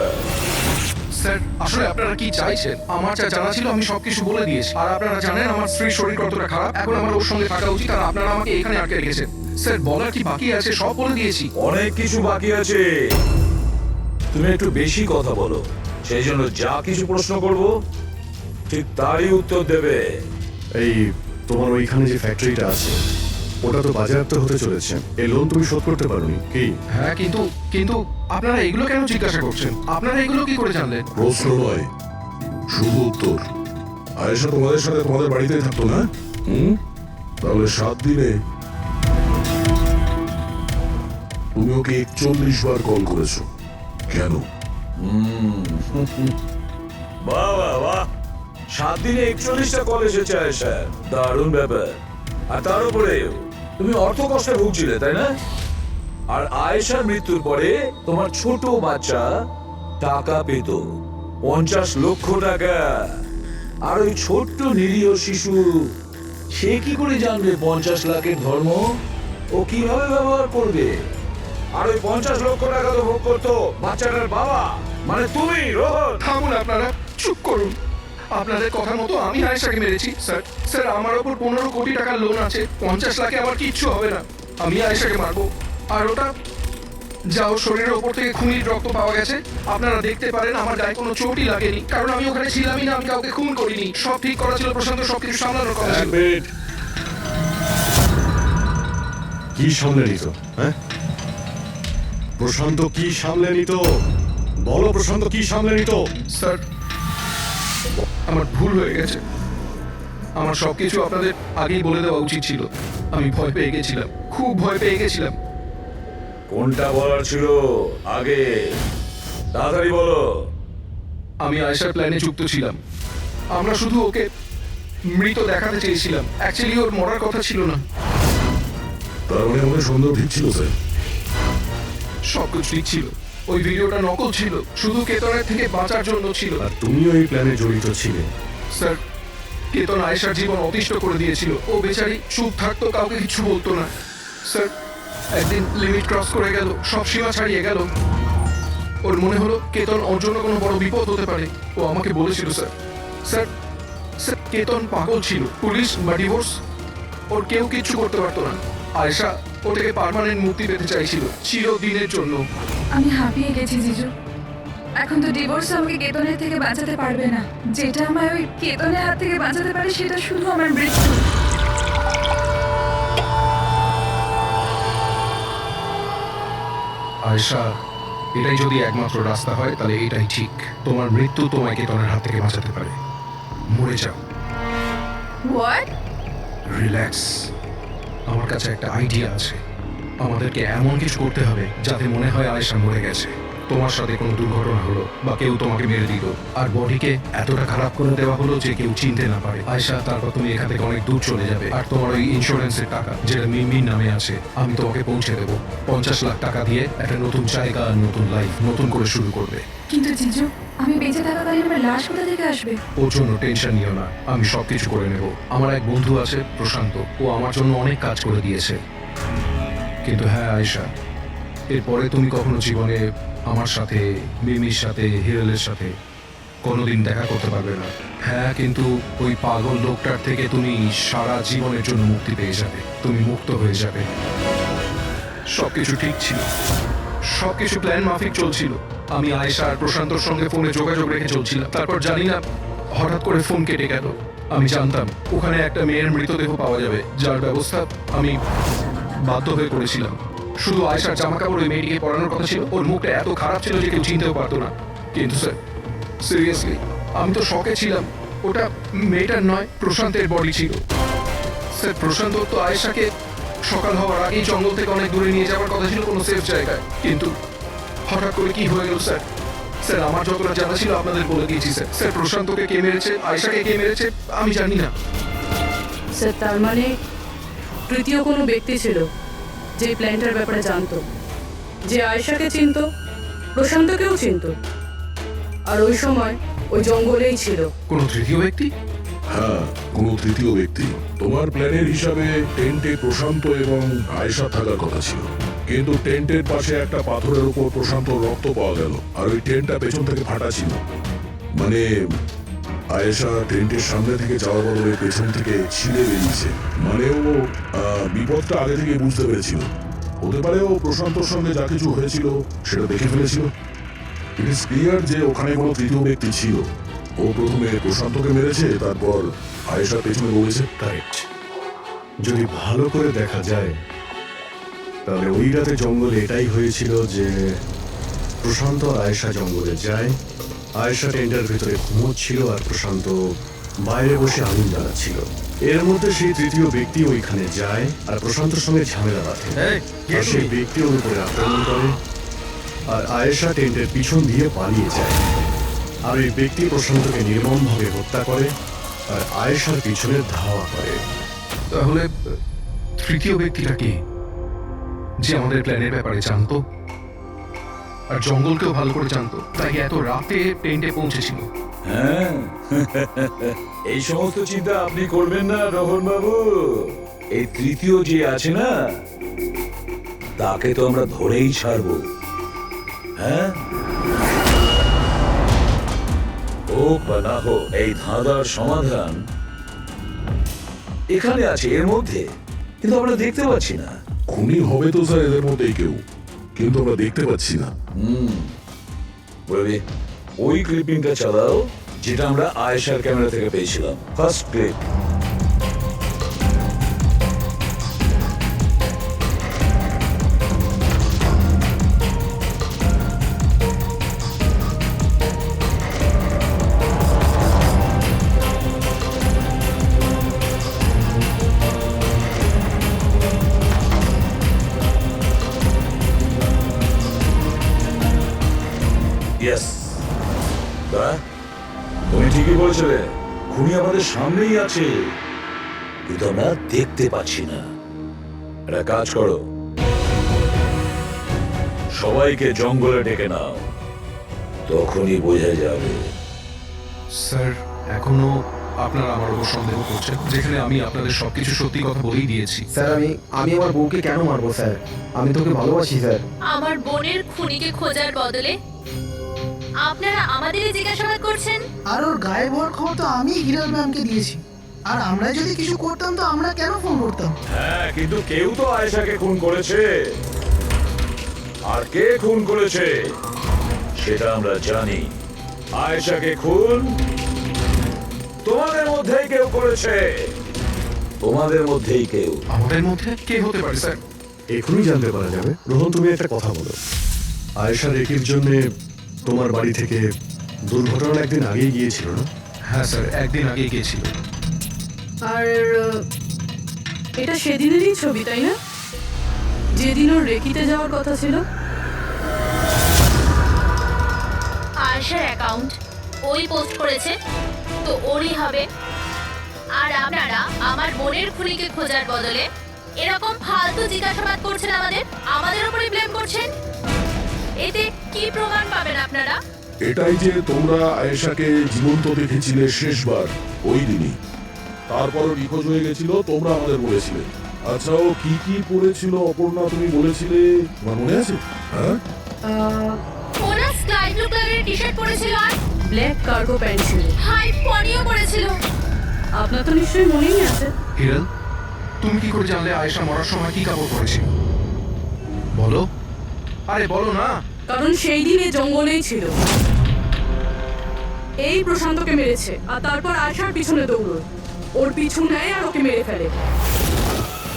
স্যার, আসলে আপনারা কি চাইছেন? আমার যা জানা ছিল আমি সবকিছু বলে দিয়েছি। আর আপনারা জানেন আমার স্ত্রীর শরীর কতটা খারাপ। এখন আমার ওর সঙ্গে থাকা উচিত, আর আপনারা আমাকে এখানে আটকে রেখেছেন। স্যার, বলার কি বাকি আছে? সব বলে দিয়েছি। অনেক কিছু বাকি আছে। তুমি একটু বেশি কথা বলো, সেই জন্য যা কিছু প্রশ্ন করব ঠিক তারই উত্তর দেবে। এই তোমার ওইখানে যে ফ্যাক্টরিটা আছে ওটা তো বাজেয়াপ্ত হতে চলেছে। এই লোন তুমি শোধ করতে পারোনি কি? হ্যাঁ, কিন্তু আপনারা এগুলো কেন জিজ্ঞাসা করছেন? আপনারা এগুলো কি করে জানলেন? প্রশ্ন নয়, শুধু উত্তর। আয়েশা তোমাদের সাথে তোমাদের বাড়িতেই থাকতো না? তাহলে 7 দিনে তুমি ওকে 41 বার কল করেছো কেন? বাহ বাহ বাহ, 7 দিনে 41টা কল এসেছে আয়েশা, দারুণ ব্যাপার। আর তার উপরে তুমি অর্থ কষ্টে ভুগছিলে, তাই না? আর আয়েশার মৃত্যুর পরে তোমার ছোট বাচ্চা টাকা পেত 50 লক্ষ টাকা। আর ওই ছোট্ট নিরীহ শিশু, সে কি করে জানবে 50 লাখের ধর্ম? ও কিভাবে ব্যবহার করবে? আর ওই 50 লক্ষ টাকা তো ভোগ করতো বাচ্চাটার বাবা, মানে তুমি, রোহন। থামুন আপনারা, চুপ করুন। আপনাদের কথা মতো আমি আয়েশাকে মেরেছি। স্যার, আমার ওপর 15 কোটি টাকার লোন আছে। 50 লাখে আমার কিচ্ছু হবে না। আমি আয়েশাকে মারবো। আর ওটা যা ওর শরীরের ওপর থেকে খুনির রক্ত পাওয়া গেছে, আপনারা দেখতে পারেন আমার গায়ে কোনো চোটই লাগেনি, কারণ আমি ওখানে ছিলামই না। আমি কাউকে খুন করিনি। সব ঠিক করা ছিল, প্রশান্ত সবকিছু সামলানোর কথা ছিল। কি সামলে নিত? হ্যাঁ, প্রশান্ত কি সামলে নিত? বলো, প্রশান্ত কি সামলে নিত? স্যার, আমার ভুল হয়ে গেছে। আমার সবকিছু আপনাদের আগেই বলে দেওয়া উচিত ছিল। আমি ভয় পেয়ে গেছিলাম, খুব ভয় পেয়ে গেছিলাম। কোনটা বলার ছিল আগে? তাড়াতাড়ি বলো। আমি আয়েশার প্ল্যানে যুক্ত ছিলাম। আমরা শুধু ওকে মৃত দেখাতে চেয়েছিলাম। অ্যাকচুয়ালি ওর মরার কথা ছিল না। তার মানে আমাদের সন্দেহ ঠিক ছিল স্যার? সবকিছু ঠিক ছিল। ওই ভিডিওটা নকল ছিল, শুধু কেতনের থেকে বাঁচার জন্য ছিল। আর তুমিও এই প্ল্যানে জড়িত ছিলে। স্যার, কেতন আয়েশার জীবন অতিষ্ঠ করে দিয়েছিল। ও বেচারি চুপ থাকতো, কাউকে কিছু বলতো না। স্যার, একদিন লিমিট ক্রস করে গেল, সব সীমা ছাড়িয়ে গেল। ওর মনে হলো কেতন ওর জন্য কোনো বড় বিপদ হতে পারে। ও আমাকে বলেছিল স্যার, কেতন পাগল ছিল। পুলিশ বা ডিভোর্স ওর কেউ কিচ্ছু করতে পারতো না। আয়েশা ওটাকে পার্মানেন্ট মুক্তি পেতে চাইছিল, চিরদিনের জন্য। আমি হাঁপিয়ে গেছি জিজু। এখন তো ডিভোর্স আমাকে কেতনের থেকে বাঁচাতে পারবে না। যেটা আমায় ওই কেতনের হাত থেকে বাঁচাতে পারে সেটা শুধু আমার মৃত্যু। আয়েশা, এটাই যদি একমাত্র রাস্তা হয় তাহলে এটাই ঠিক। তোমার মৃত্যু তোমায় কেতনের হাত থেকে বাঁচাতে পারে। মরে যাও। হোয়াট? রিল্যাক্স। আমার কাছে একটা আইডিয়া আছে। আমাদেরকে এমন কিছু করতে হবে যাতে মনে হয় আয়েশা মরে গেছে। তোমার সাথে কোনো দুর্ঘটনা হলো বা কেউ তোমাকে মেরে দিল আর বডিকে এতটা খারাপ করে দেওয়া হলো যে কেউ চিনতে না পারে, আয়শা, তারপর তুমি এখান থেকে অনেক দূর চলে যাবে আর তোমার ওই ইন্স্যুরেন্সের টাকা যেটা মিনমিন নামে আছে আমি তোমাকে পৌঁছে দেবো। 50 লাখ টাকা দিয়ে একটা নতুন জায়গা, নতুন লাইফ, নতুন করে শুরু করবে। কিন্তু জিজু, আমি বেঁচে থাকাকালীন আমার লাশ কোথা থেকে আসবে? ওর জন্য টেনশন নিও না, আমি সবকিছু করে নেব। আমার এক বন্ধু আছে প্রশান্ত, ও আমার জন্য অনেক কাজ করে দিয়েছে। কিন্তু হ্যাঁ আয়েশা, এরপরে তুমি কখনো জীবনে আমার সাথে, মিমির সাথে, হিরেলের সাথে কোনোদিন দেখা করতে পারবে না। হ্যাঁ, কিন্তু ওই পাগল লোকটার থেকে তুমি সারা জীবনের জন্য মুক্তি পেয়ে যাবে, তুমি মুক্ত হয়ে যাবে। সবকিছু ঠিক ছিল, সবকিছু প্ল্যান মাফিক চলছিল। আমি আয়েশা আর প্রশান্তর সঙ্গে ফোনে যোগাযোগ রেখে চলছিলাম, তারপর জানি না হঠাৎ করে ফোন কেটে গেল। আমি জানতাম ওখানে একটা মেয়ের মৃতদেহ পাওয়া যাবে, যার ব্যবস্থা আমি বাধ্য হয়ে করেছিলাম। শুধু আয়েশার জামা কাপড় ওই মেয়েটিকে পরানোর কথা ছিল, ওর মুখটা এত খারাপ ছিল যে কেউ চিনতেও পারতো না। কিন্তু স্যার, সিরিয়াসলি আমি তো শকে ছিলাম। ওটা মেয়েটার নয়, প্রশান্তের বডি ছিল। স্যার, প্রশান্ত তো আয়েশাকে সকাল হওয়ার আগেই জঙ্গল থেকে অনেক দূরে নিয়ে যাওয়ার কথা ছিল, কোনো সেফ জায়গায়। কিন্তু হঠাৎ করে কি হয়ে গেল স্যার? স্যার, আমার যতটা জানা ছিল আপনাদের বলে দিয়েছি স্যার। স্যার, প্রশান্তকে কে মেরেছে, আয়েশাকে কে মেরেছে আমি জানি না। স্যার, তার মানে তৃতীয় কোনো ব্যক্তি ছিল যে প্ল্যানটার ব্যাপারে জানতো, যে আয়েশাকে চিনতো, প্রশান্তকেও চিনতো, আর ওই সময় ওই জঙ্গলেই ছিল। কোনো তৃতীয় ব্যক্তি? হ্যাঁ, কোনো তৃতীয় ব্যক্তি। তোমার প্ল্যানের হিসাবে টেন্টে প্রশান্ত এবং আয়েশা থাকার কথা ছিল, কিন্তু টেন্টের পাশে একটা পাথরের উপর প্রশান্ত রক্ত পাওয়া গেল, আর ওই টেন্টটা পেছন থেকে ফাটা ছিল। মানে আয়েশা টেন্টের সামনে থেকে যাওয়ার বদলে পেছন থেকে ছিঁড়ে বেরিয়েছে। মানে ও বিপদটা আগে থেকে বুঝতে পেরেছিল। হতে পারে ও প্রশান্তর সঙ্গে যা কিছু হয়েছিল সেটা দেখে ফেলেছিল। ইট ইজ ক্লিয়ার যে ওখানে কোনো তৃতীয় ব্যক্তি ছিল। ও প্রথমে প্রশান্তকে মেরেছে, তারপর আয়েশা পেছনে বলেছে। কারেক্ট। যদি ভালো করে দেখা যায় তাহলে ওই রাতে জঙ্গলে এটাই হয়েছিল যে প্রশান্ত আর আয়েশা জঙ্গলে যায়, আয়েশা টেন্টের ভিতরে ঘুমোচ্ছিল আর প্রশান্ত বাইরে বসে আগুন জ্বালাচ্ছিল। এর মধ্যে সেই তৃতীয় ব্যক্তি ওইখানে যায় আর প্রশান্তর সঙ্গে ঝামেলা বাঁধে, আর সেই ব্যক্তি ওর উপরে আক্রমণ করে আর আয়েশা টেন্টের পিছন দিয়ে পালিয়ে যায়। আর ওই ব্যক্তি প্রশান্তকে নির্মমভাবে হত্যা করে আর আয়েশার পিছনে ধাওয়া করে। তাহলে তৃতীয় ব্যক্তিটা কি, যে আমাদের প্ল্যানের ব্যাপারে জানতো আর জঙ্গলকেও ভালো করে জানতো, তাই এত রাতে টেন্টে পৌঁছেছিল? হ্যাঁ, এই সমস্ত চিন্তা আপনি করবেন না রোহন বাবু। এই তৃতীয় যে আছে না, তাকে তো আমরা ধরেই ছাড়বো। হ্যাঁ, হোক বা না হোক, এই ধাঁধার সমাধান এখানে আছে, এর মধ্যে, কিন্তু আমরা দেখতে পাচ্ছি না। খুনি হবে তো স্যার এদের মধ্যেই কেউ, কিন্তু আমরা দেখতে পাচ্ছি না। বলবি ওই ক্লিপিংটা চালাও যেটা আমরা আয়েশার ক্যামেরা থেকে পেয়েছিলাম, ফার্স্ট ক্লিপ। তুমি ঠিকই বলেছিলে, খুনি আমাদের সামনেই আছে, কিন্তু আমরা দেখতে পাচ্ছি না। একটা কাজ করো, সবাইকে জঙ্গলে ডেকে নাও, তখনই বোঝা যাবে। স্যার, এখনো আপনারা আমার উপর সন্দেহ করছেন, যেখানে আমি আপনাদের সবকিছু সত্যি কথা বলেই দিয়েছি। স্যার, আমি আমার বউকে কেন মারবো স্যার? আমি তোকে ভালোবাসি স্যার। আমার বোনের খুনিকে খোঁজার বদলে আপনারা আমাদেরই জিজ্ঞাসাবাদ করছেন। আর ওর গায়েব হওয়ার খবর তো আমি হিরাল ম্যামকে দিয়েছি, আর আমরা যদি কিছু করতাম তো আমরা কেন ফোন করতাম? হ্যাঁ, কিন্তু কেউ তো আয়েশাকে খুন করেছে, আর কে খুন করেছে সেটা আমরা জানি। আয়েশাকে খুন তোমাদের মধ্যেই কেউ করেছে, তোমাদের মধ্যেই কেউ। আমাদের মধ্যে কে হতে পারে স্যার? এখনই জানতে পারা যাবে। রোহন, তুমি একটা কথা বলো, আয়েশা রেকির জন্য তোমার বাড়ি থেকে দুর্ঘটনা একদিন আগেই গিয়েছিল না? হ্যাঁ স্যার, একদিন আগে গিয়েছিল। আর এটা সেদিনেরই ছবি, তাই না? যেদিন ওর রেকিতে যাওয়ার কথা ছিল। আয়শার অ্যাকাউন্ট ওই পোস্ট করেছে, তো ওরই হবে। আর আপনারা আমার বোনের খুনিকে খোঁজার বদলে এরকম ফালতু জিজ্ঞাসাবাদ করছেন, আমাদের উপরে ব্লেম করছেন। এতে কি প্রমাণ পাবেন আপনারা? এটাই যে তোমরা আয়েশাকে জীবন্ত দেখেছিলে শেষবার ওই দিনই, তারপরও নিখোঁজ হয়ে গেছিল, তোমরা আমাদের বলেছিলে। আচ্ছা, ও কি কি পড়েছিল অপর্ণা, তুমি বলেছিলে, তোমার মনে আছে? হ্যাঁ, ওরা স্কাই ব্লু কালারের টি-শার্ট পরেছিল আর ব্ল্যাক কার্গো প্যান্ট ছিল। হাই পনিও পরেছিল। আপনার তো নিশ্চয়ই মনেই আছে। হিরণ, তুমি কি করে জানলে আয়েশা মরার সময় কি কাপড় পরেছিল? বলো, আরে বলো না। কারণ সেই দিন এ জঙ্গলেই ছিল। এই প্রশান্তকে মেরেছে আর তারপর আয়শার পিছনে দৌড়ল, ওর পিছু নেয় আর ওকে মেরে ফেলে।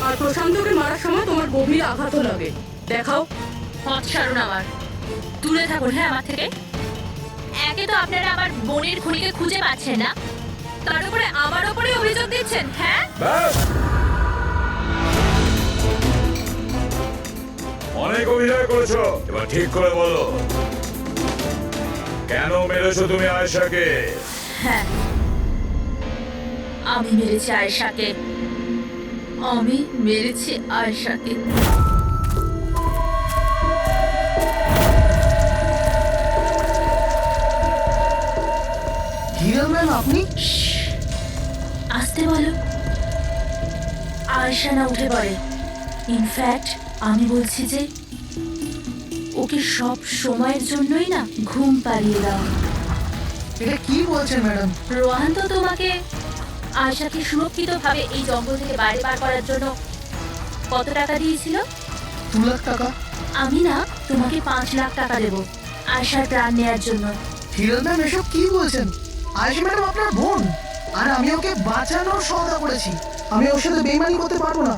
আর প্রশান্তকে মারার সময় তোমার গভীর আঘাতও লাগে। দেখাও। পথ সারুন আমার, দূরে থাকুন হ্যাঁ আমার থেকে। একে তো আপনারা আমার বোনের খুনিকে খুঁজে পাচ্ছেন না, তার উপরে আমার উপরে অভিযোগ দিচ্ছেন। হ্যাঁ, অনেক অভিনয় করেছো, এবার ঠিক করে বলো কেন মেরেছো তুমি আয়েশাকে? হ্যাঁ, আমি মেরেছি আয়েশাকে। আমি মেরেছি আয়েশাকে। হিরণ ম্যাম, আপনি? আসতে বলো। আয়েশা না উঠে পড়ে। ইনফ্যাক্ট আমি বলছি যে ওকে সব সময়ের জন্যই না ঘুম পাড়িয়ে দাও। এটা কি বলছেন ম্যাডাম? রোহান তো তোমাকে আয়েশাকে সুরক্ষিতভাবে এই জঙ্গল থেকে বাইরে বার করার জন্য কত টাকা দিয়েছিল? 2 লাখ টাকা। আমি না তোমাকে 5 লাখ টাকা দেব আয়েশার প্রাণ নেওয়ার জন্য। হিরণ ম্যাম, এসব কি বলছেন? আয়েশা ম্যাডাম আপনার বোন, আর আমি ওকে বাঁচানোর সওদা করেছি। আমি ওর সাথে বেইমানি করতে পারবো না।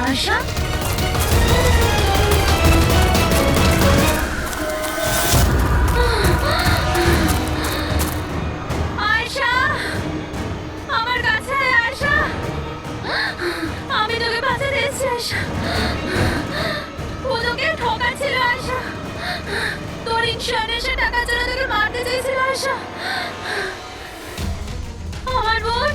আয়েশা, আয়েশা, আমার কাছে আয় আয়েশা। আমি তোকে বাঁচাতে এসেছি আয়েশা। ও তোকে ঠকাচ্ছিল আয়েশা। তোর ইন্স্যুরেন্সের টাকার জন্য তোকে মারতে চেয়েছিল আয়েশা। আমার বোন।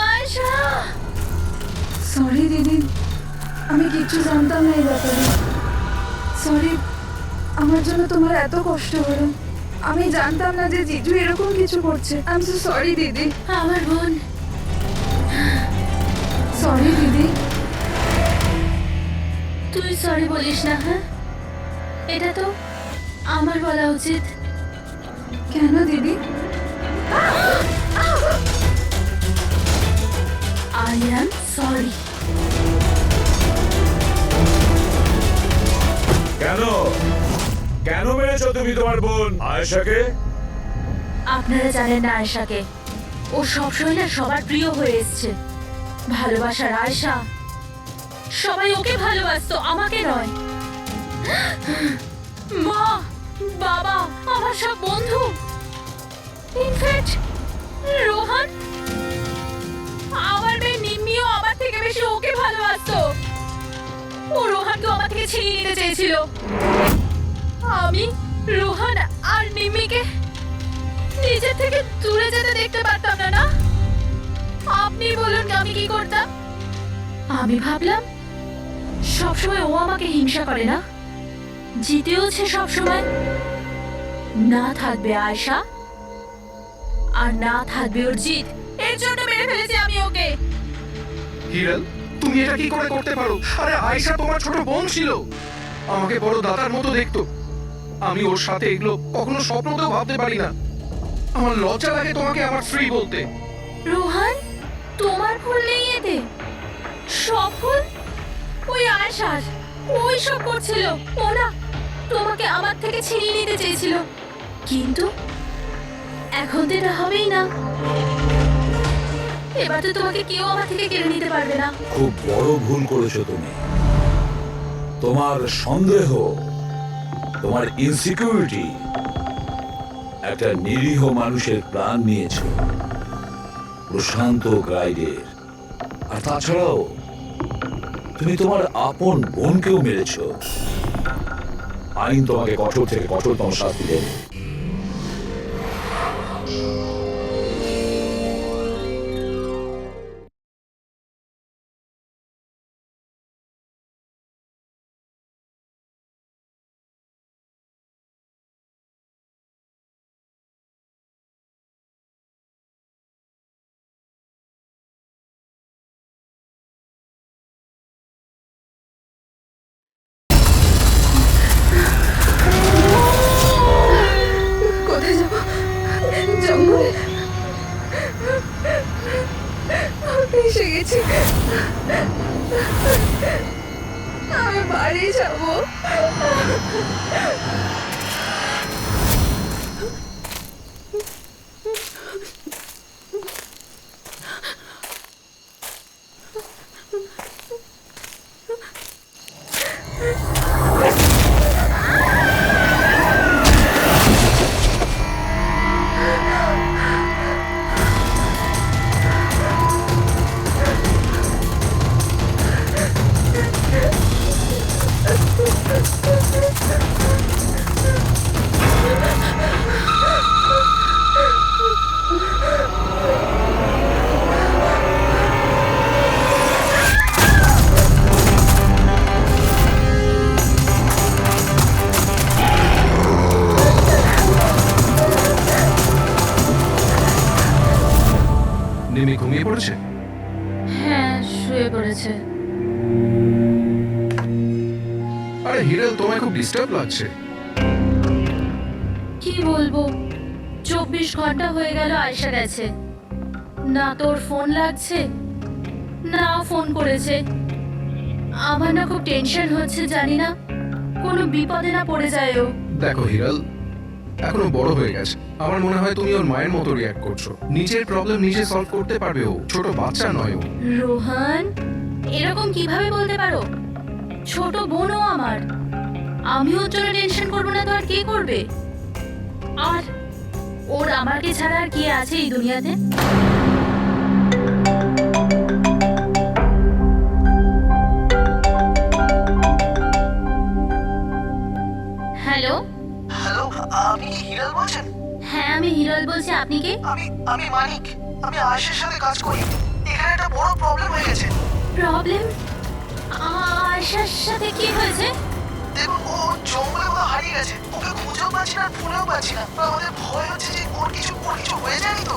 আয়েশা, সরি দিদি, আমি কিচ্ছু জানতাম না এই ব্যাপারে। সরি, আমার জন্য তোমার এত কষ্ট হলো। আমি জানতাম না যে জিজু এরকম কিছু করছে। আই এম সো সরি দিদি। আমার বোন। সরি দিদি। তুই সরি বলিস না। হ্যাঁ, এটা তো আমার বলা উচিত। কেন দিদি? I am sorry. কেন কেন মেরেছো তুমি তোমার বোন আয়েশাকে? আপনারা জানেন না আয়েশাকে, ও সবসময় না সবার প্রিয় হয়ে এসছে। ভালোবাসার আয়েশা, সবাই ওকে ভালোবাসতো, আমাকে নয়। মা, বাবা, আমার সব বন্ধু, ইনফ্যাক্ট রোহান, আমার মেয়ে নিম্মিও আমার থেকে বেশি ওকে ভালোবাসতো। ও রোহানকে আমার থেকে ছিনিয়ে নিতে চেয়েছিল। আমি রোহান আর নিম্মিকে নিজের থেকে দূরে যেতে দেখতে পারতাম না। না, আপনি বলুন আমি কি করতাম? আমি ভাবলাম সবসময় ও আমাকে হিংসা করে না, জিতেওছে সবসময়। না থাকবে আয়েশা, আর না থাকবে ওর জিত। এর জন্য মেরে ফেলেছি আমি ওকে। হিরণ, তুমি এটা কি করে করতে পারো? আরে আয়েশা তোমার ছোট বোন ছিল, আমাকে বড় দাদার মতো দেখতো। আমি ওর সাথে এগুলো কখনো স্বপ্নতেও ভাবতে পারি না। আমার লজ্জা লাগে তোমাকে আমার স্ত্রী বলতে। রোহান, তোমার ভুল নেই এতে। সব ভুল ওই আয়েশার। ওই সব করছিল। ও না তোমাকে আমার থেকে ছিনিয়ে নিতে চেয়েছিল, কিন্তু এখন তো এটা হবেই না। এবার তো তোমাকে কেউ আমার থেকে কেড়ে নিতে পারবে না। খুব বড় ভুল করেছো তুমি। তোমার সন্দেহ, তোমার ইনসিকিউরিটি একটা নিরীহ মানুষের প্রাণ নিয়েছে, প্রশান্ত গাইডের। আর তাছাড়াও তুমি তোমার আপন বোনকেও মেরেছ। আইন তোমাকে কঠোর থেকে কঠোরতম শাস্তি দেবে। কোথায় যাবো? জঙ্গলে এসে গেছি। আমি বাড়ি যাবো। নিমি ঘুমিয়ে পড়েছে? হ্যাঁ, শুয়ে পড়েছে। আরে হিরেল, তোমায় খুব ডিস্টার্ব লাগছে। কি বলবো, 24 ঘন্টা হয়ে গেল আয়শা গেছে, না তোর ফোন লাগছে না ও ফোন করেছে। আমার না খুব টেনশন হচ্ছে, জানি না কোনো বিপদে না পড়ে যায় ও। দেখো হিরাল, এখনো বড় হয়ে গেছে। আমার মনে হয় তুমি ওর মায়ের মতো রিয়াক্ট করছো। নিজের প্রবলেম নিজে সলভ করতে পারবে ও, ছোট বাচ্চা নয় ও। রোহান, এরকম কিভাবে বলতে পারো? ছোট বোনও আমার, আমি ওর জন্য টেনশন করবো না তো আর কে করবে? আর ওর আমাকে ছাড়া আর কে আছে এই দুনিয়াতে? হ্যালো হ্যালো, আপনি কি হিরাল বলছেন? হ্যাঁ, আমি হিরল বলছি। আপনি কে? আমি মানিক। আমি আয়েশের সাথে কাজ করি। এখানে একটা বড় প্রবলেম হয়ে গেছে। প্রবলেম? আয়শার সাথে কি হয়েছে? দেখুন, ও জঙ্গলে কোথাও হারিয়ে গেছে। ওকে খুঁজেও পাচ্ছি না, ফোনেও পাচ্ছি না। আমাদের ভয় হচ্ছে যে ওর কিছু হয়ে যায়নি তো।